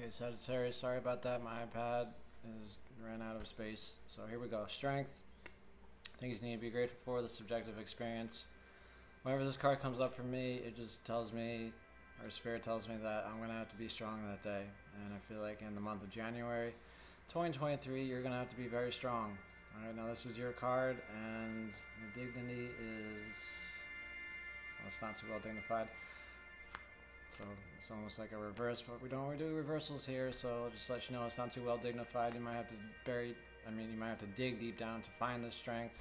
Okay, Sagittarius, sorry about that. My iPad ran out of space. So here we go. Strength. Things you need to be grateful for, the subjective experience. Whenever this card comes up for me, it just tells me, or Spirit tells me that I'm going to have to be strong that day. And I feel like in the month of January 2023, you're going to have to be very strong. Alright, now this is your card, and the dignity is, well, it's not too well dignified. So it's almost like a reverse, but we don't do reversals here, so I'll just let you know it's not too well dignified. You might have to you might have to dig deep down to find this strength.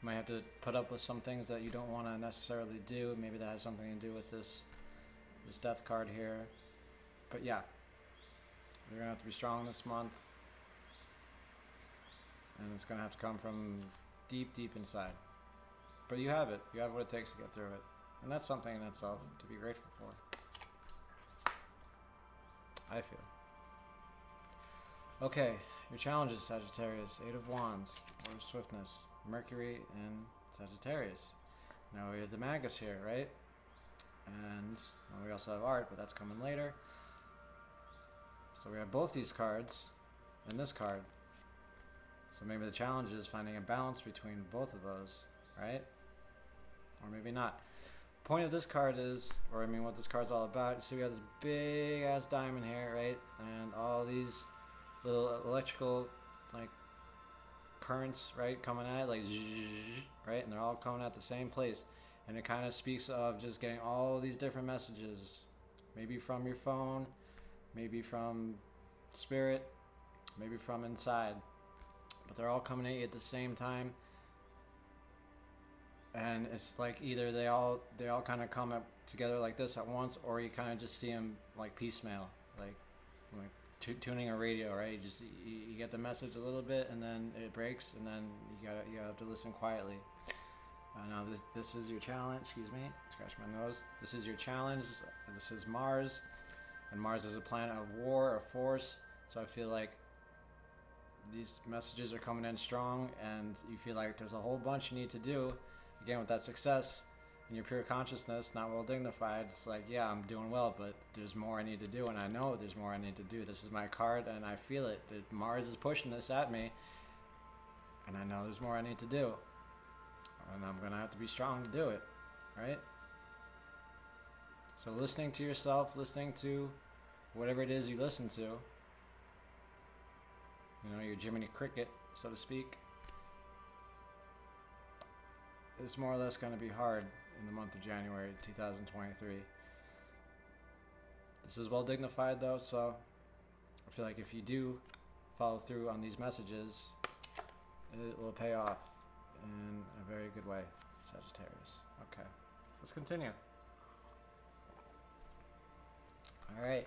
You might have to put up with some things that you don't want to necessarily do. Maybe that has something to do with this death card here. But yeah, you're going to have to be strong this month. And it's going to have to come from deep, deep inside. But you have it. You have what it takes to get through it. And that's something in itself to be grateful for, I feel. Okay, your challenges, Sagittarius. 8 of Wands, or Swiftness, Mercury, and Sagittarius. Now we have the Magus here, right? And well, we also have art, but that's coming later. So we have both these cards and this card. So maybe the challenge is finding a balance between both of those, right? Or maybe not. Point of this card is, or I mean what this card's all about, you see we have this big ass diamond here, right? And all these little electrical like currents, right, coming at it, like zzz, right? And they're all coming at the same place. And it kind of speaks of just getting all these different messages. Maybe from your phone, maybe from spirit, maybe from inside. But they're all coming at you at the same time. And it's like either they all kind of come up together like this at once, or you kind of just see them like piecemeal, like tuning a radio, right? You get the message a little bit, and then it breaks, and then you have to listen quietly. Now this is your challenge. Excuse me, scratch my nose. This is your challenge. This is Mars, and Mars is a planet of war, of force. So I feel like these messages are coming in strong, and you feel like there's a whole bunch you need to do. Again, with that success in your pure consciousness, not well dignified, it's like, yeah, I'm doing well, but there's more I need to do, and I know there's more I need to do. This is my card, and I feel it. That Mars is pushing this at me, and I know there's more I need to do. And I'm going to have to be strong to do it, right? So listening to yourself, listening to whatever it is you listen to, your Jiminy Cricket, so to speak, it's more or less going to be hard in the month of January 2023. This is well dignified though, so I feel like if you do follow through on these messages, it will pay off in a very good way, Sagittarius. Okay, let's continue. Alright,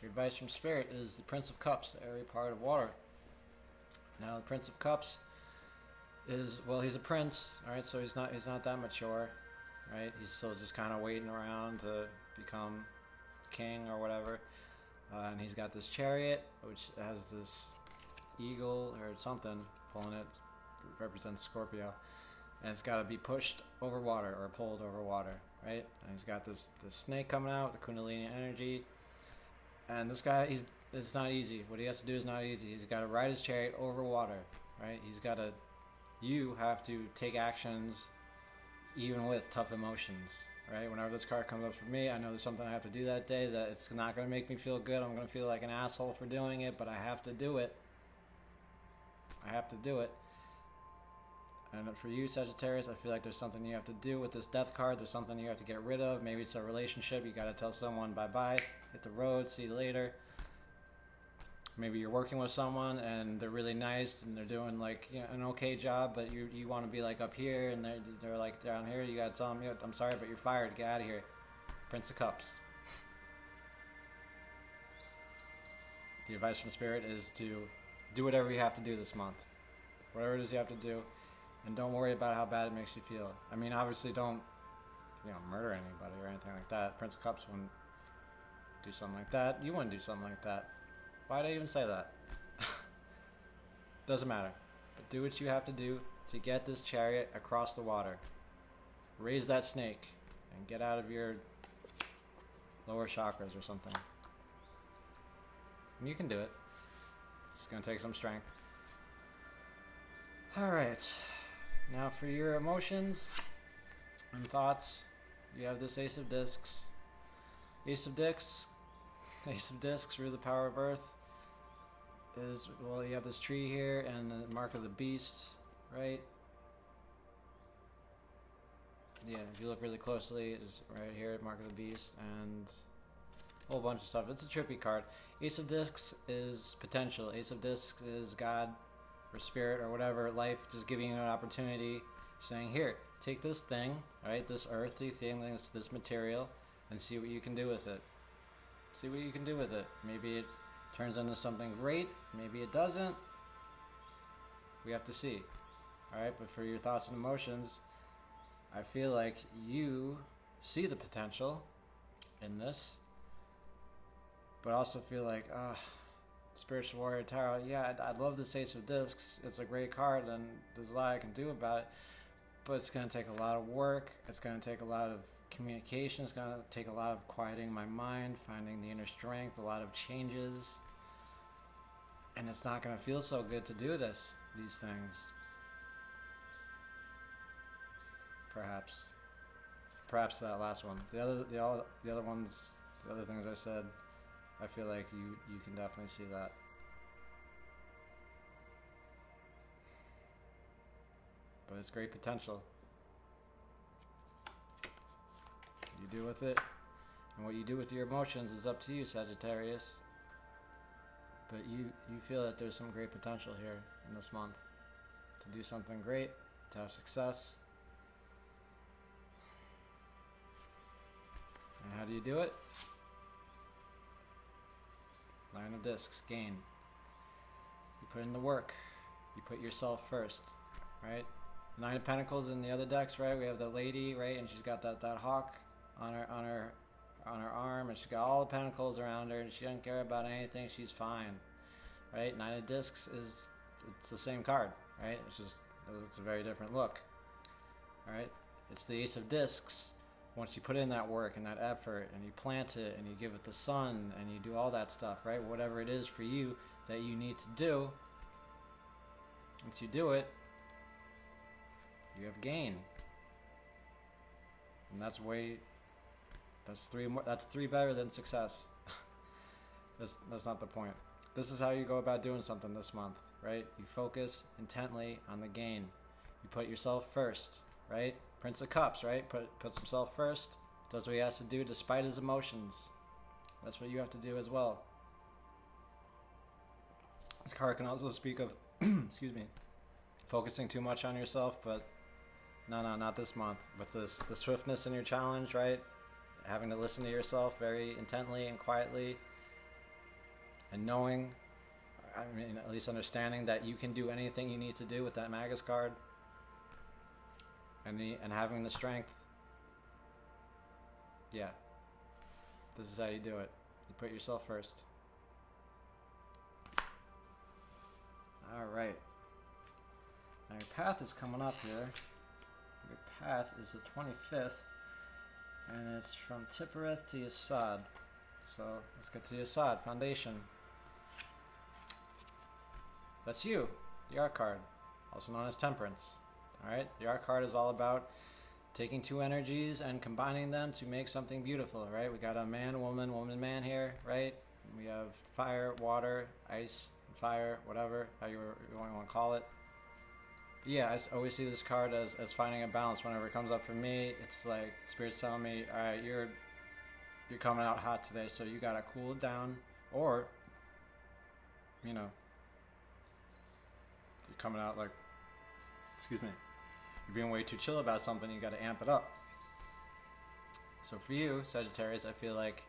your advice from Spirit is the Prince of Cups, the airy part of water. Now the Prince of Cups is, well, he's a prince, alright, so he's not that mature, right? He's still just kind of waiting around to become king or whatever. And he's got this chariot, which has this eagle or something pulling it, represents Scorpio, and it's got to be pushed over water or pulled over water, right? And he's got this snake coming out with the Kundalini energy, and this guy, it's not easy. What he has to do is not easy. He's got to ride his chariot over water, right? You have to take actions even with tough emotions, right? Whenever this card comes up for me, I know there's something I have to do that day that it's not going to make me feel good. I'm going to feel like an asshole for doing it, but I have to do it. I have to do it. And for you, Sagittarius, I feel like there's something you have to do with this death card. There's something you have to get rid of. Maybe it's a relationship. You got to tell someone bye-bye, hit the road, see you later. Maybe you're working with someone and they're really nice and they're doing like an okay job, but you want to be like up here and they're like down here. You got to tell them, I'm sorry, but you're fired. Get out of here. Prince of Cups. The advice from Spirit is to do whatever you have to do this month. Whatever it is you have to do. And don't worry about how bad it makes you feel. I mean, obviously don't, murder anybody or anything like that. Prince of Cups wouldn't do something like that. You wouldn't do something like that. Why'd I even say that? Doesn't matter. But do what you have to do to get this chariot across the water. Raise that snake and get out of your lower chakras or something. And you can do it. It's going to take some strength. Alright. Now for your emotions and thoughts, you have this Ace of Discs. Ace of Discs, through the power of Earth, is, well, you have this tree here and the mark of the beast, right? Yeah, if you look really closely, it's right here, mark of the beast, and a whole bunch of stuff. It's a trippy card. Ace of Discs is potential. Ace of Discs is God or spirit or whatever, life, just giving you an opportunity, saying, here, take this thing, right, this earthly thing, this material, and see what you can do with it. See what you can do with it. Maybe it turns into something great, maybe it doesn't. We have to see. Alright, but for your thoughts and emotions, I feel like you see the potential in this, but also feel like, Spiritual Warrior Tarot, yeah, I love this Ace of Discs. It's a great card, and there's a lot I can do about it, but it's going to take a lot of work. It's going to take a lot of communication. It's going to take a lot of quieting my mind, finding the inner strength, a lot of changes, and it's not going to feel so good to do these things. Perhaps that last one. The other ones, the other things I said, I feel like you can definitely see that. But it's great potential. You do with it, and what you do with your emotions is up to you, Sagittarius. But you feel that there's some great potential here in this month to do something great, to have success. And how do you do it? Nine of Discs, gain. You put in the work. You put yourself first, right? Nine of Pentacles in the other decks, right? We have the lady, right? And she's got that hawk on her arm, and she's got all the pentacles around her, and she doesn't care about anything. She's fine, right? Nine of Discs it's the same card, right? It's a very different look, all right? It's the Ace of Discs. Once you put in that work and that effort, and you plant it, and you give it the sun, and you do all that stuff, right? Whatever it is for you that you need to do, once you do it, you have gain. And that's three better than success. That's not the point. This is how you go about doing something this month, right? You focus intently on the gain. You put yourself first, right? Prince of Cups, right? Puts himself first, does what he has to do despite his emotions. That's what you have to do as well. This card can also speak of, excuse me, focusing too much on yourself, but no, not this month. With the swiftness in your challenge, right? Having to listen to yourself very intently and quietly, and knowing, at least understanding that you can do anything you need to do with that Magus card. And having the strength, yeah, this is how you do it. You put yourself first. Alright. Now your path is coming up here. Your path is the 25th, and it's from Tippereth to Yesod. So let's get to Yesod, Foundation. That's you, the Art card, also known as Temperance. Alright, the Art card is all about taking two energies and combining them to make something beautiful, right? We got a man, woman, man here, right? We have fire, water, ice, fire, whatever, how you want to call it. But yeah, I always see this card as finding a balance. Whenever it comes up for me, it's like Spirit's telling me, alright, you're coming out hot today, so you gotta cool it down, or, you're coming out like, excuse me, you're being way too chill about something, you gotta amp it up. So for you, Sagittarius, I feel like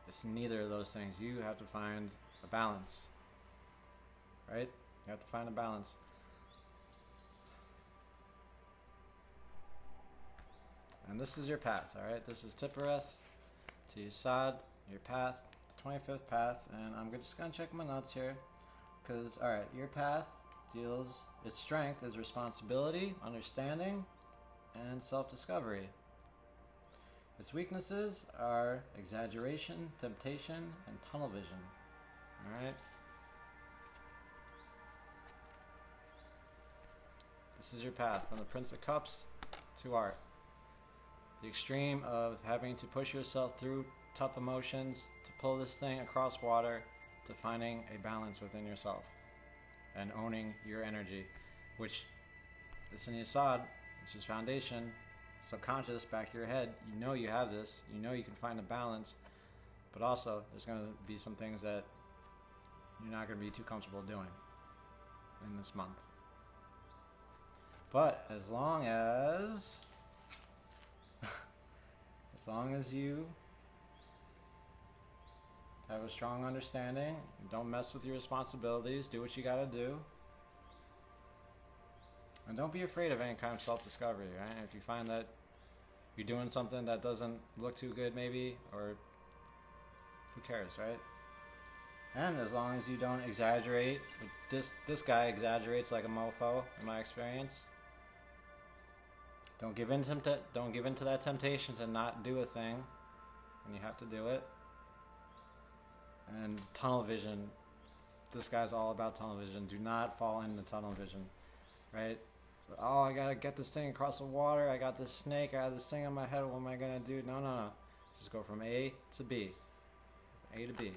it's neither of those things. You have to find a balance, right? You have to find a balance. And this is your path, alright? This is Tippereth to Yesod, your path, 25th path, and I'm just gonna check my notes here, because, alright, your path deals, its strength is responsibility, understanding, and self-discovery. Its weaknesses are exaggeration, temptation, and tunnel vision. Alright? This is your path from the Prince of Cups to art. The extreme of having to push yourself through tough emotions to pull this thing across water to finding a balance within yourself and owning your energy, which is in Yasad, which is foundation, subconscious, back of your head. You know you have this. You know you can find a balance, but also there's going to be some things that you're not going to be too comfortable doing in this month. But as long as you have a strong understanding, don't mess with your responsibilities, do what you gotta do, and don't be afraid of any kind of self-discovery, right? If you find that you're doing something that doesn't look too good maybe, or who cares, right? And as long as you don't exaggerate, this guy exaggerates like a mofo in my experience. Don't give in to that temptation to not do a thing when you have to do it. And tunnel vision. This guy's all about tunnel vision. Do not fall into tunnel vision, right? So, oh, I gotta get this thing across the water. I got this snake. I got this thing on my head. What am I gonna do? No. Just go from A to B. A to B.